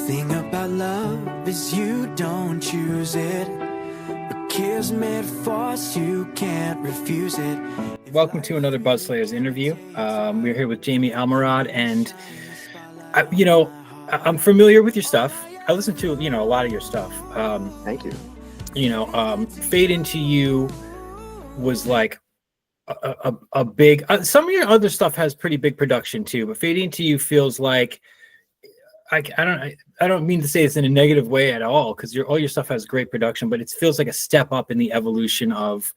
thing about love is you don't choose it, but care's made of force, you can't refuse it. Welcome to another Buzz Slayers interview. We're here with Jamie Alimorad, and I'm familiar with your stuff. I listen to a lot of your stuff. Thank you. Fade Into You was like a big. Some of your other stuff has pretty big production too, but Fade Into You feels like I don't mean to say it's in a negative way at all, because all your stuff has great production, but it feels like a step up in the evolution of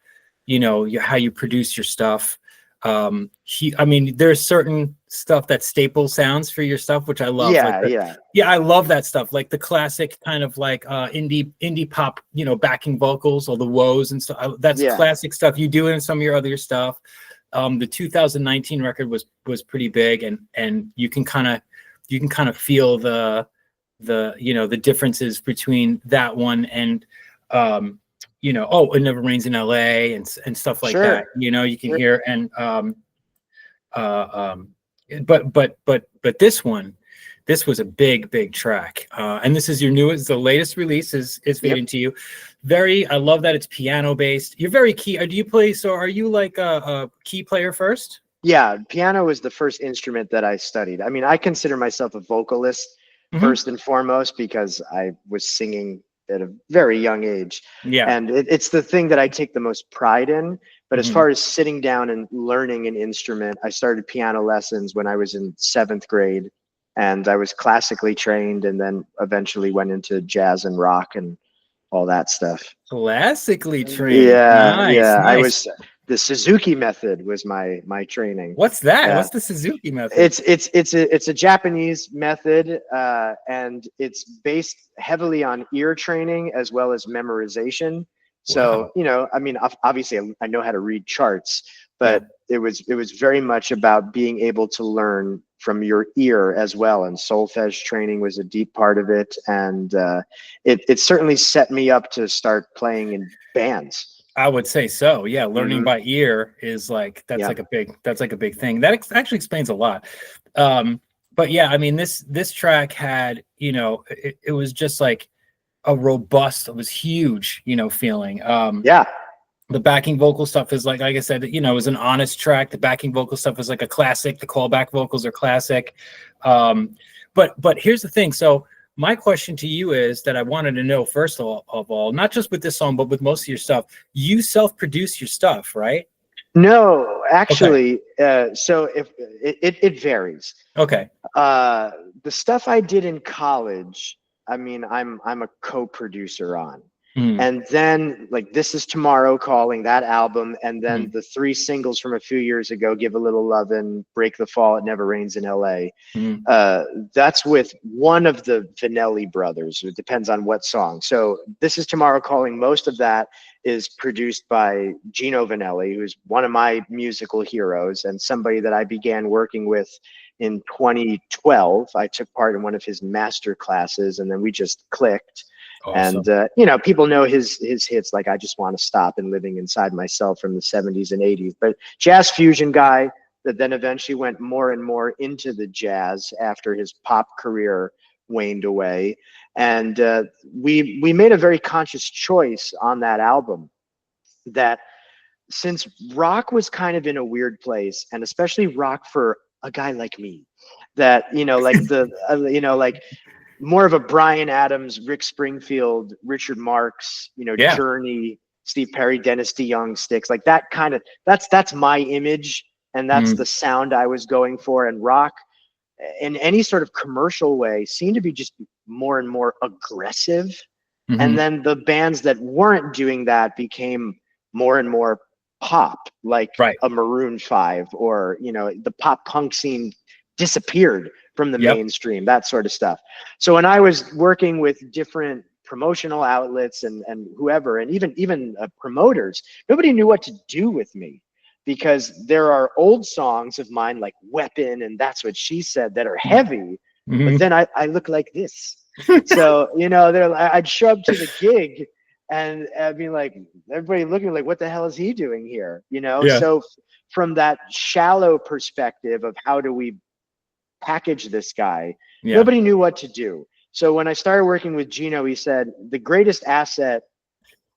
how you produce your stuff. There's certain stuff that staple sounds for your stuff, which I love. I love that stuff, like the classic kind of like indie pop, backing vocals, or the woes and stuff. That's classic stuff. You do it in some of your other stuff. The 2019 record was pretty big, and you can kind of feel the differences between that one and It Never Rains in LA and stuff like that. You can hear, and but this was a big track, and this is the latest release is Fade Into You. I love that it's piano based. You're very key. Do you play? So are you like a key player first? Yeah, piano was the first instrument that I studied. I mean, I consider myself a vocalist first and foremost, because I was singing at a very young age. Yeah. And it's the thing that I take the most pride in. But as far as sitting down and learning an instrument, I started piano lessons when I was in 7th grade, and I was classically trained, and then eventually went into jazz and rock and all that stuff. Classically trained. Yeah. Nice. The Suzuki method was my training. What's that? What's the Suzuki method? It's a Japanese method, and it's based heavily on ear training as well as memorization. So, obviously I know how to read charts, but it was very much about being able to learn from your ear as well. And solfege training was a deep part of it. And it certainly set me up to start playing in bands. I would say so. Yeah. Learning by ear is like, that's like a big thing. That actually explains a lot. But yeah, I mean, this track had, it was just like a robust, it was huge, feeling. The backing vocal stuff is like I said, it was an honest track. The backing vocal stuff is like a classic. The callback vocals are classic. But here's the thing. So my question to you is that I wanted to know, first of all, not just with this song, but with most of your stuff, you self-produce your stuff, right? No, actually. Okay. So if it varies. Okay. The stuff I did in college, I mean, I'm a co-producer on. And then like This Is Tomorrow Calling, that album, and then the 3 singles from a few years ago, Give a Little Lovin', Break the Fall, It Never Rains in LA. That's with one of the Vanelli brothers. It depends on what song. So This Is Tomorrow Calling, most of that is produced by Gino Vanelli, who's one of my musical heroes and somebody that I began working with in 2012. I took part in one of his master classes, and then we just clicked. Awesome. And people know his hits like I Just Want to Stop and Living Inside Myself from the 70s and 80s, but jazz fusion guy that then eventually went more and more into the jazz after his pop career waned away. And we made a very conscious choice on that album that, since rock was kind of in a weird place, and especially rock for a guy like me, that like more of a Bryan Adams, Rick Springfield, Richard Marx, Journey, Steve Perry, Dennis DeYoung, Styx, like that kind of, that's my image, and that's the sound I was going for. And rock in any sort of commercial way seemed to be just more and more aggressive. And then the bands that weren't doing that became more and more pop, like a Maroon 5, or the pop punk scene disappeared from the mainstream, that sort of stuff. So when I was working with different promotional outlets and whoever, and even promoters, nobody knew what to do with me, because there are old songs of mine like Weapon and That's What She Said that are heavy, but then I look like this. So I'd show up to the gig and I'd be like, everybody looking like, what the hell is he doing here? So from that shallow perspective of how do we package this guy, nobody knew what to do. So when I started working with Gino, he said, the greatest asset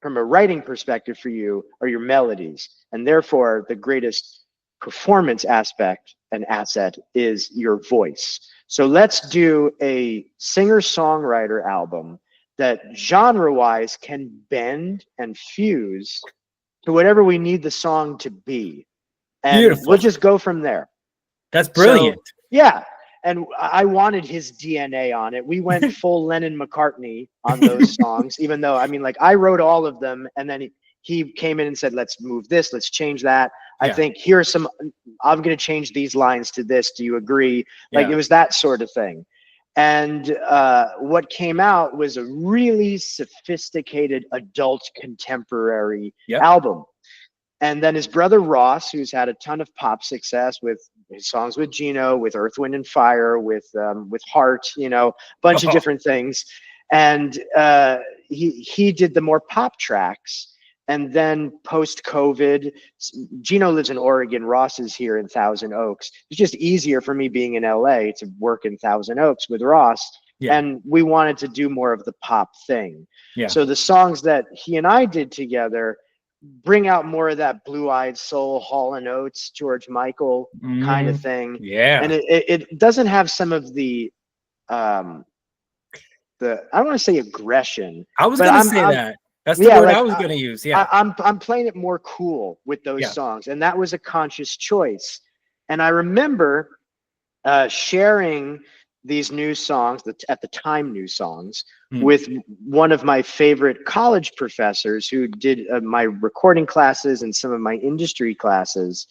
from a writing perspective for you are your melodies. And therefore, the greatest performance aspect and asset is your voice. So let's do a singer-songwriter album that genre-wise can bend and fuse to whatever we need the song to be. And Beautiful. we'll just go from there. That's brilliant. So, yeah. And I wanted his DNA on it. We went full Lennon McCartney on those songs, even though, I mean, like, I wrote all of them, and then he came in and said, let's move this, let's change that. I think here's some, I'm going to change these lines to this. Do you agree? Like, it was that sort of thing. And what came out was a really sophisticated adult contemporary album. And then his brother Ross, who's had a ton of pop success with his songs with Gino, with Earth, Wind and Fire, with Heart, you know, a bunch of different things. And he did the more pop tracks. And then post-COVID, Gino lives in Oregon, Ross is here in Thousand Oaks. It's just easier for me being in LA to work in Thousand Oaks with Ross. And we wanted to do more of the pop thing. So the songs that he and I did together bring out more of that blue-eyed soul, Hall & Oates, George Michael kind of thing. And it doesn't have some of the I don't want to say aggression. I was going to say that. That's the word I was going to use. I'm playing it more cool with those songs, and that was a conscious choice. And I remember sharing these new songs, at the time new songs, with one of my favorite college professors who did my recording classes and some of my industry classes.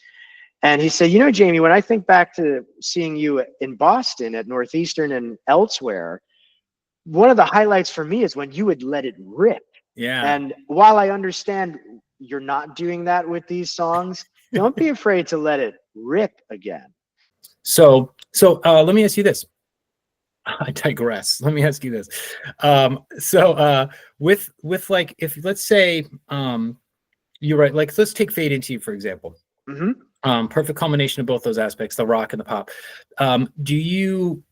And he said, you know, Jamie, when I think back to seeing you in Boston at Northeastern and elsewhere, one of the highlights for me is when you would let it rip. And while I understand you're not doing that with these songs, don't be afraid to let it rip again. So let me ask you this. I digress. Let me ask you this. With like, if let's say you're right, like let's take Fade Into You, for example. Perfect combination of both those aspects, the rock and the pop. Do you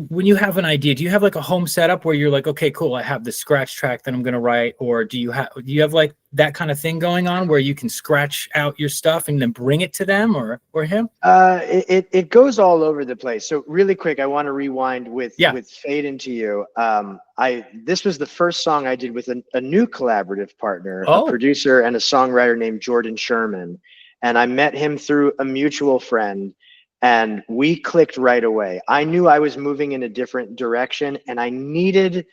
when you have an idea, do you have like a home setup where you're like, okay, cool, I have the scratch track that I'm going to write, or do you have like that kind of thing going on where you can scratch out your stuff and then bring it to them or him? It goes all over the place. So really quick, I want to rewind with Fade Into You. This was the first song I did with a new collaborative partner, a producer and a songwriter named Jordan Sherman. And I met him through a mutual friend, and we clicked right away. I knew I was moving in a different direction, and I needed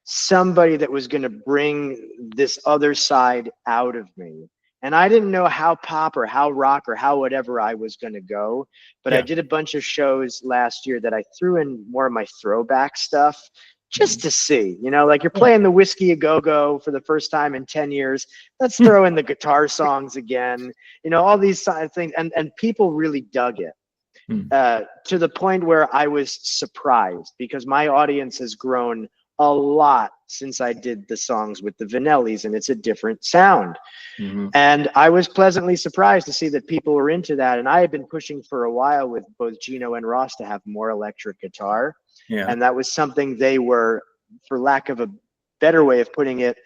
somebody that was going to bring this other side out of me. And I didn't know how pop or how rock or how whatever I was going to go, but I did a bunch of shows last year that I threw in more of my throwback stuff, just to see, you know, like you're playing the Whiskey A Go-Go for the first time in 10 years. Let's throw in the guitar songs again, you know, all these things. And people really dug it to the point where I was surprised, because my audience has grown a lot since I did the songs with the Vanellis, and it's a different sound. And I was pleasantly surprised to see that people were into that. And I had been pushing for a while with both Gino and Ross to have more electric guitar. And that was something they were, for lack of a better way of putting it,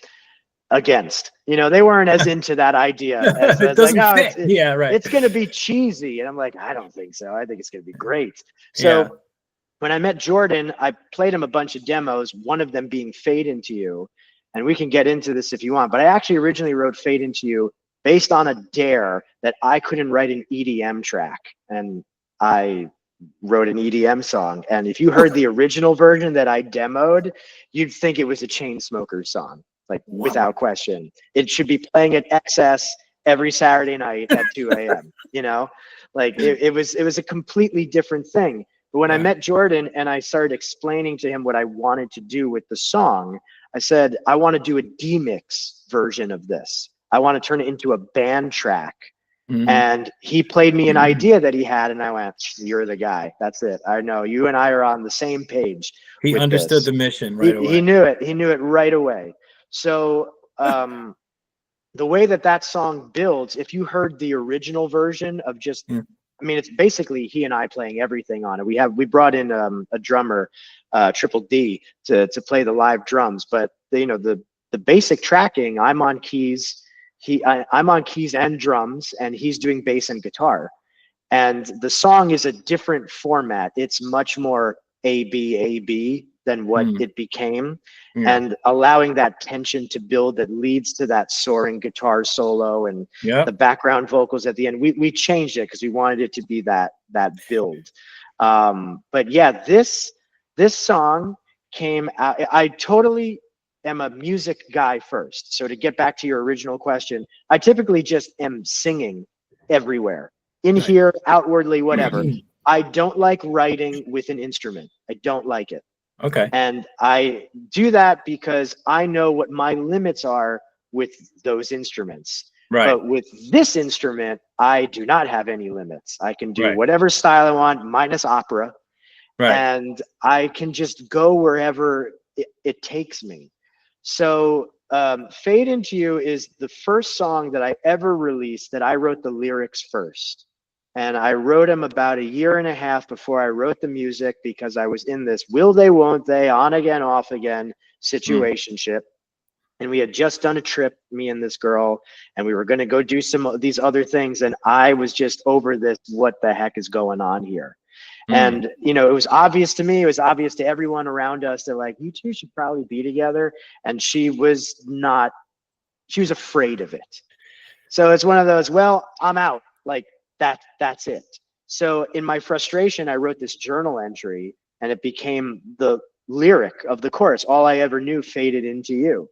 against. You know, they weren't as into that idea. As it doesn't like, fit. It's going to be cheesy. And I'm like, I don't think so. I think it's going to be great. So when I met Jordan, I played him a bunch of demos, one of them being Fade Into You. And we can get into this if you want. But I actually originally wrote Fade Into You based on a dare that I couldn't write an EDM track. And I wrote an EDM song, and if you heard the original version that I demoed, you'd think it was a Chainsmokers song, like without question. It should be playing at XS every Saturday night at 2 a.m. You know, like it was a completely different thing. But when I met Jordan and I started explaining to him what I wanted to do with the song, I said, I want to do a demix version of this. I want to turn it into a band track. And he played me an idea that he had, and I went, you're the guy. That's it. I know you and I are on the same page. He understood the mission right away. He knew it. He knew it right away. So the way that song builds, if you heard the original version of just I mean, it's basically he and I playing everything on it. We brought in a drummer, Triple D, to play the live drums. But the basic tracking, I'm on keys. I'm on keys and drums, and he's doing bass and guitar. And the song is a different format. It's much more A-B than what it became. And allowing that tension to build that leads to that soaring guitar solo and the background vocals at the end. We changed it because we wanted it to be that build. But yeah, this song came out. I totally am a music guy first. So to get back to your original question, I typically just am singing everywhere. In here, outwardly, whatever. I don't like writing with an instrument. I don't like it. Okay. And I do that because I know what my limits are with those instruments. Right. But with this instrument, I do not have any limits. I can do whatever style I want, minus opera. Right. And I can just go wherever it takes me. So Fade Into You is the first song that I ever released that I wrote the lyrics first. And I wrote them about a year and a half before I wrote the music, because I was in this will they, won't they, on again, off again situationship. And we had just done a trip, me and this girl, and we were going to go do some of these other things. And I was just over this, what the heck is going on here? And, it was obvious to me, it was obvious to everyone around us. They're like, you two should probably be together. And she was afraid of it. So it's one of those, well, I'm out. Like, that's it. So in my frustration, I wrote this journal entry, and it became the lyric of the chorus. All I ever knew, faded into you.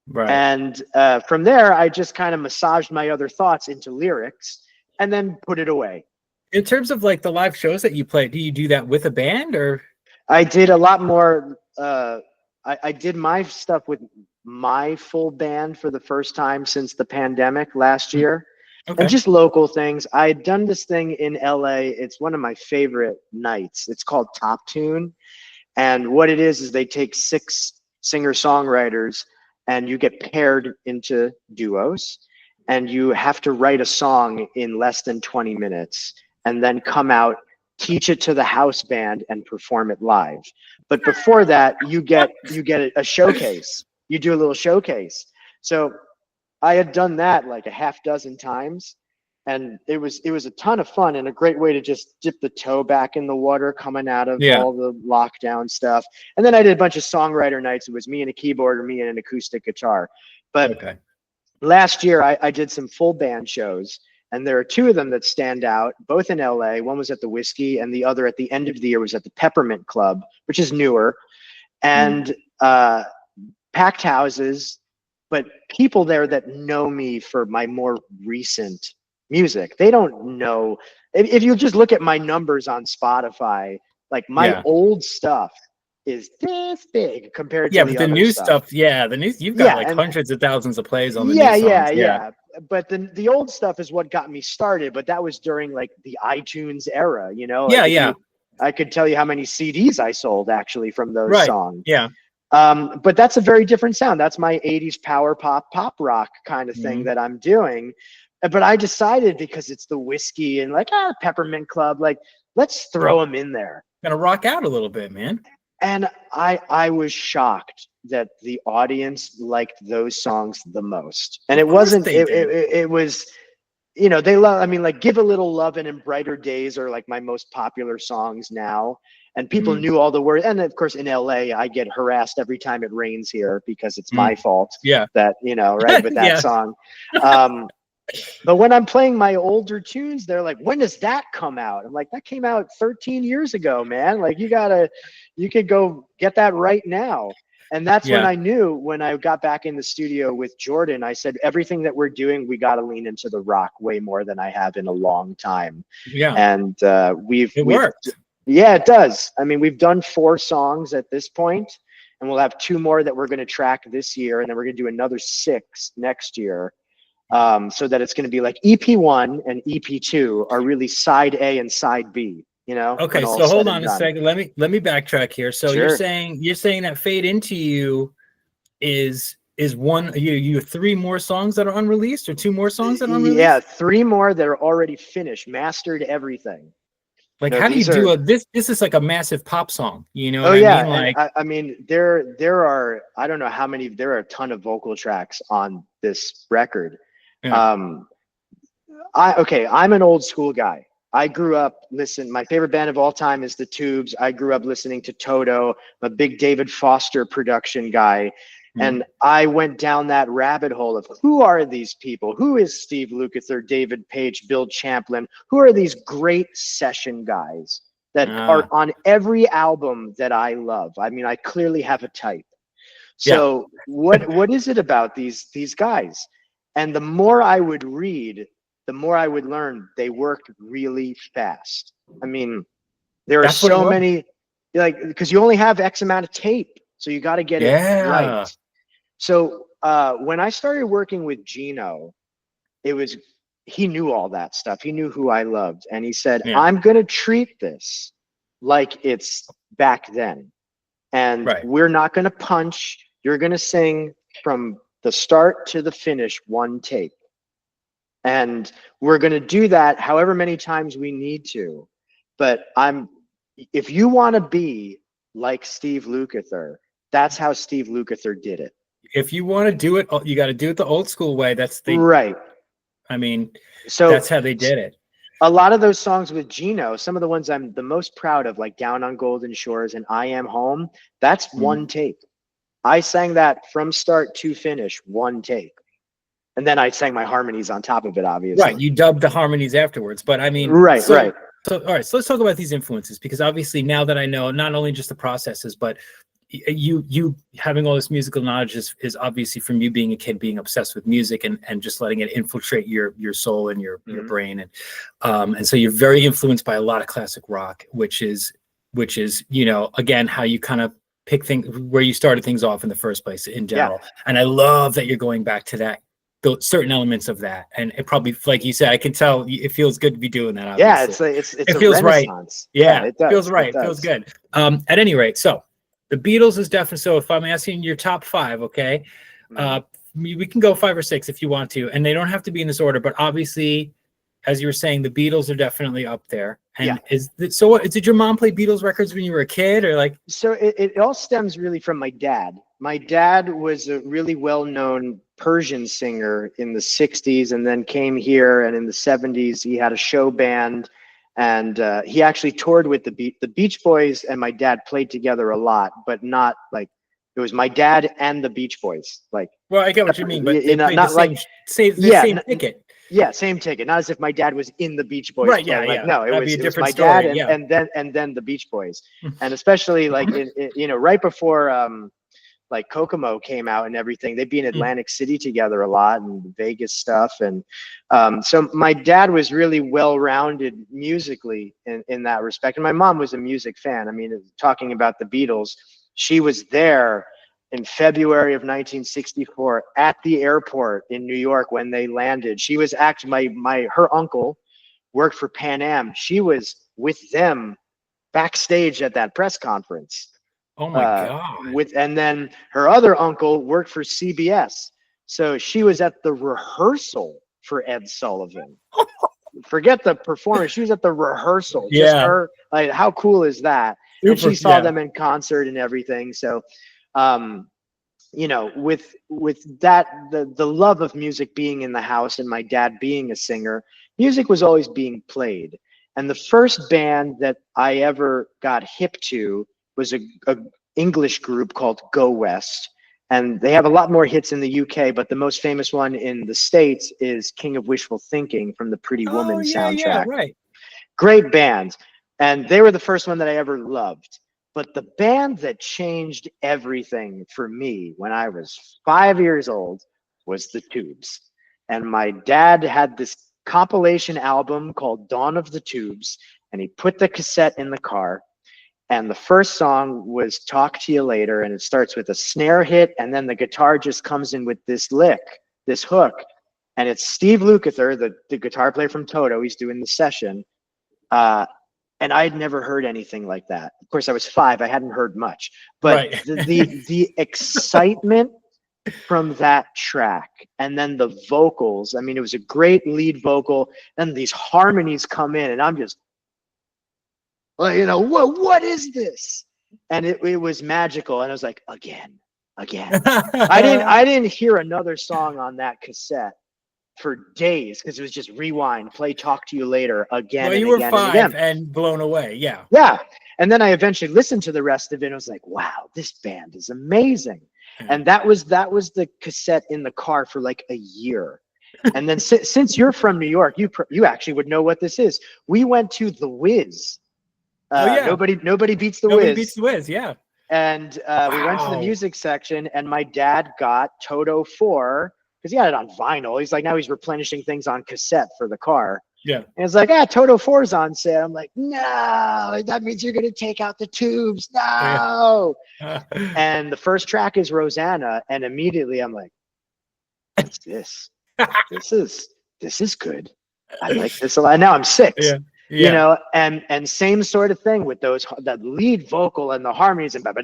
Right. And from there, I just kind of massaged my other thoughts into lyrics and then put it away. In terms of like the live shows that you play, do you do that with a band or? I did a lot more. I did my stuff with my full band for the first time since the pandemic last year. Okay. And just local things. I had done this thing in LA. It's one of my favorite nights. It's called Top Tune. And what it is they take 6 singer-songwriters and you get paired into duos, and you have to write a song in less than 20 minutes and then come out, teach it to the house band and perform it live. But before that, you get a showcase. You do a little showcase. So I had done that like a half dozen times, and it was a ton of fun and a great way to just dip the toe back in the water coming out of all the lockdown stuff. And then I did a bunch of songwriter nights. It was me and a keyboard or me and an acoustic guitar. But last year I did some full band shows, and there are 2 of them that stand out, both in LA. One was at the Whiskey, and the other at the end of the year was at the Peppermint Club, which is newer, and packed houses. But people there that know me for my more recent music, they don't know. If you just look at my numbers on Spotify, like my old stuff is this big compared to the new stuff. The new, you've got like hundreds of thousands of plays on the new songs. Yeah. But the old stuff is what got me started. But that was during like the iTunes era, I could tell you how many CDs I sold actually from those songs. Yeah. But that's a very different sound. That's my 80s power pop rock kind of thing that I'm doing. But I decided, because it's the Whiskey and like Peppermint Club, like let's throw them in there. Gonna rock out a little bit, man. And I was shocked that the audience liked those songs the most. And it wasn't. It was. They love. I mean, like Give a Little Lovin' and Brighter Days are like my most popular songs now. And people knew all the words. And of course, in LA, I get harassed every time it rains here because it's my fault. Yeah. That, right, with that song. But when I'm playing my older tunes, they're like, when does that come out? I'm like, that came out 13 years ago, man. Like, you could go get that right now. And that's when I knew, when I got back in the studio with Jordan, I said, everything that we're doing, we got to lean into the rock way more than I have in a long time. Yeah. And it worked. Yeah, it does. I mean, we've done 4 songs at this point, and we'll have 2 more that we're going to track this year, and then we're going to do another 6 next year. So that it's going to be like EP1 and EP2 are really side A and side B. Okay, so hold on a second. Let me backtrack here. So you're saying that Fade Into You is is one you have 3 more songs that are unreleased, or 2 more songs that are unreleased? Yeah, 3 more that are already finished, mastered, everything. Like, how do you do this is like a massive pop song, you know what I mean? Like, I mean, there are, I don't know how many, there are a ton of vocal tracks on this record. yeah. I'm an old school guy. I grew up my favorite band of all time is the Tubes. I grew up listening to Toto. I'm a big David Foster production guy. And I went down that rabbit hole of who are these people? Who is Steve Lukather, David Page, Bill Champlin? Who are these great session guys that are on every album that I love? I mean, I clearly have a type. So what is it about these guys? And the more I would read, the more I would learn they worked really fast. I mean, there are so many, like, because you only have X amount of tape, so you got to get it right. So when I started working with Gino, he knew all that stuff. He knew who I loved. And he said, I'm going to treat this like it's back then. And we're not going to punch. You're going to sing from the start to the finish, one take. And we're going to do that however many times we need to. But if you want to be like Steve Lukather, that's how Steve Lukather did it. If you want to do it, you got to do it the old school way. That's the right. I mean, so that's how they did it. A lot of those songs with Gino, some of the ones I'm the most proud of, like Down on Golden Shores and I Am Home, that's one take. I sang that from start to finish, one take. And then I sang my harmonies on top of it, obviously. Right. You dubbed the harmonies afterwards. But I mean, right. So, all right. So let's talk about these influences, because obviously now that I know not only just the processes, but you having all this musical knowledge is obviously from you being a kid, being obsessed with music and just letting it infiltrate your soul and your brain. And so you're very influenced by a lot of classic rock, which is, you know, again, how you kind of pick things where you started things off in the first place in general. Yeah. And I love that you're going back to that, certain elements of that. And it probably, like you said, I can tell it feels good to be doing that. Obviously. Yeah, it feels right. Yeah, it does. Feels right. It feels good. At any rate, so the Beatles is definitely, so if I'm asking your top 5, okay, we can go 5 or 6 if you want to, and they don't have to be in this order, but obviously, as you were saying, the Beatles are definitely up there. And did your mom play Beatles records when you were a kid, or like? So it all stems really from my dad. My dad was a really well-known Persian singer in the 60s, and then came here, and in the 70s, he had a show band. And he actually toured with the Beach Boys, and my dad played together a lot, but not like it was my dad and the Beach Boys. Like, well, I get what you mean, but they played not the same ticket. Yeah, same ticket. Not as if my dad was in the Beach Boys. Right? Yeah, like, no, it was my dad and then the Beach Boys, and especially like right before like Kokomo came out and everything, they'd be in Atlantic City together a lot, and Vegas stuff. And so my dad was really well-rounded musically in that respect. And my mom was a music fan. I mean, talking about the Beatles, she was there in February of 1964 at the airport in New York when they landed. She was actually, her uncle worked for Pan Am. She was with them backstage at that press conference. Oh my God. And then her other uncle worked for CBS. So she was at the rehearsal for Ed Sullivan. Forget the performance. She was at the rehearsal. Yeah. Just her, like, how cool is that? And she saw them in concert and everything. So, with that, the love of music being in the house and my dad being a singer, music was always being played. And the first band that I ever got hip to was a English group called Go West. And they have a lot more hits in the UK, but the most famous one in the States is King of Wishful Thinking from the Pretty Woman soundtrack. Yeah, right. Great band. And they were the first one that I ever loved. But the band that changed everything for me when I was 5 years old was the Tubes. And my dad had this compilation album called Dawn of the Tubes, and he put the cassette in the car. And the first song was Talk to You Later, and it starts with a snare hit, and then the guitar just comes in with this lick, this hook. And it's Steve Lukather, the guitar player from Toto. He's doing the session. And I had never heard anything like that. Of course, I was 5. I hadn't heard much. But the excitement from that track. And then the vocals, I mean, it was a great lead vocal. Then these harmonies come in, and I'm just, well, you know, what is this? And it was magical. And I was like, again. I didn't hear another song on that cassette for days, because it was just rewind, play Talk to You Later again. Well, you were 5 and blown away. Yeah. Yeah. And then I eventually listened to the rest of it, and I was like, wow, this band is amazing. And that was the cassette in the car for like a year. And then since you're from New York, you actually would know what this is. We went to The Wiz. Nobody beats The Wiz. Nobody beats The Wiz, yeah. And we went to the music section, and my dad got Toto 4, because he had it on vinyl. He's like, now he's replenishing things on cassette for the car. Yeah. And it's like, Toto 4's on sale. I'm like, no, that means you're going to take out the tubes. No. Yeah. And the first track is Rosanna. And immediately I'm like, what's this? This is good. I like this a lot. Now I'm 6. Yeah. You know, and same sort of thing with that lead vocal and the harmonies and like,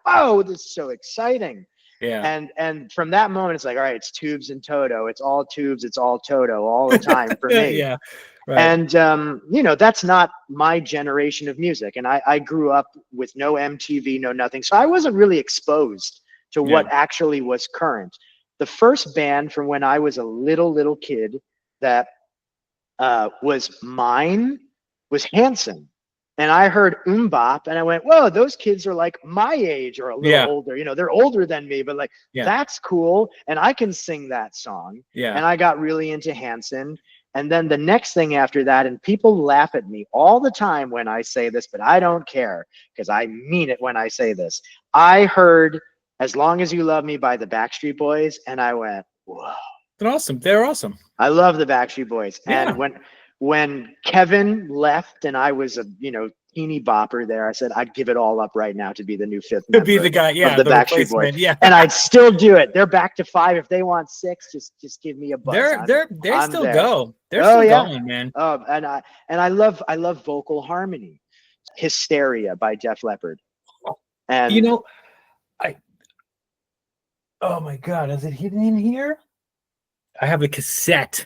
oh, this is so exciting. Yeah. And from that moment, it's like, all right, it's tubes and Toto. It's all tubes. It's all Toto all the time for me. Yeah. Right. And, you know, that's not my generation of music. And I grew up with no MTV, no nothing. So I wasn't really exposed to what actually was current. The first band from when I was a little kid that was mine was Hanson. And I heard Bop, and I went, whoa, those kids are like my age or a little older. You know, they're older than me, but like, that's cool. And I can sing that song. Yeah. And I got really into Hanson. And then the next thing after that, and people laugh at me all the time when I say this, but I don't care, because I mean it when I say this. I heard As Long As You Love Me by the Backstreet Boys, and I went, whoa. They're awesome. They're awesome. I love the Backstreet Boys. Yeah. And when Kevin left and I was a, you know, teeny bopper there, I said I'd give it all up right now to be the new 5th member. To be the guy, of the Backstreet Boys. Yeah. And I'd still do it. They're back to 5. If they want 6, just give me a buzz. They still go. They're still going, man. Oh, and I love vocal harmony. Hysteria by Def Leppard. And you know, oh my God, is it hidden in here? I have a cassette.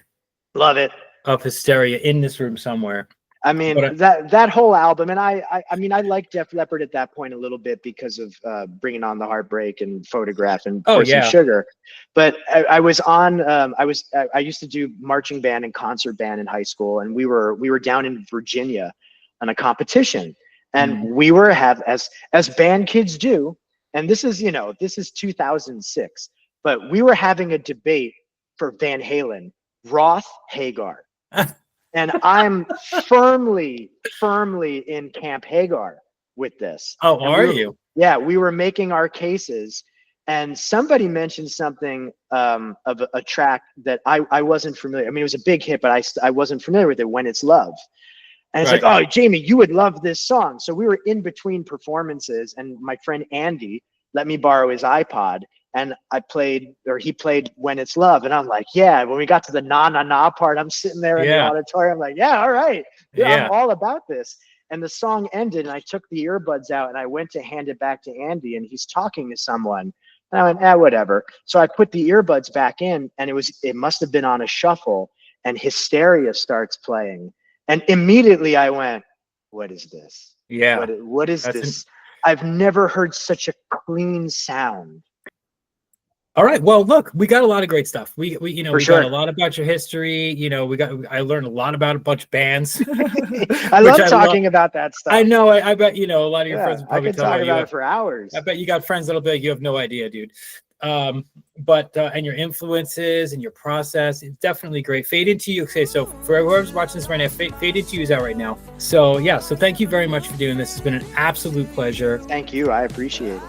Love it. Of Hysteria in this room somewhere. I mean, that whole album, and I mean, I liked Def Leppard at that point a little bit because of Bringing On the Heartbreak and Photograph and Sugar. But I was on, I used to do marching band and concert band in high school, and we were down in Virginia on a competition, and we were as band kids do, and this is 2006, but we were having a debate for Van Halen, Roth, Hagar. And I'm firmly in Camp Hagar with this. Oh, are you? Yeah, we were making our cases, and somebody mentioned something of a track that I wasn't familiar. I mean, it was a big hit, but I wasn't familiar with it, When It's Love. And it's like, oh, Jamie, you would love this song. So we were in between performances, and my friend Andy let me borrow his iPod. And he played When It's Love. And I'm like, yeah, when we got to the na part, I'm sitting there in the auditorium, like, yeah, all right. I'm all about this. And the song ended, and I took the earbuds out, and I went to hand it back to Andy, and he's talking to someone. And I went, whatever. So I put the earbuds back in, and it must have been on a shuffle, and Hysteria starts playing. And immediately I went, what is this? Yeah. What is this? I've never heard such a clean sound. All right. Well, look, we got a lot of great stuff. We got a lot about your history. You know, I learned a lot about a bunch of bands. I love talking about that stuff. I know. I bet, a lot of your friends will probably tell you. I can talk about it for hours. I bet you got friends that'll be like, you have no idea, dude. But your influences and your process, it's definitely great. Fade Into You. Okay, so for whoever's watching this right now, Fade Into You is out right now. So yeah, so thank you very much for doing this. It's been an absolute pleasure. Thank you. I appreciate it.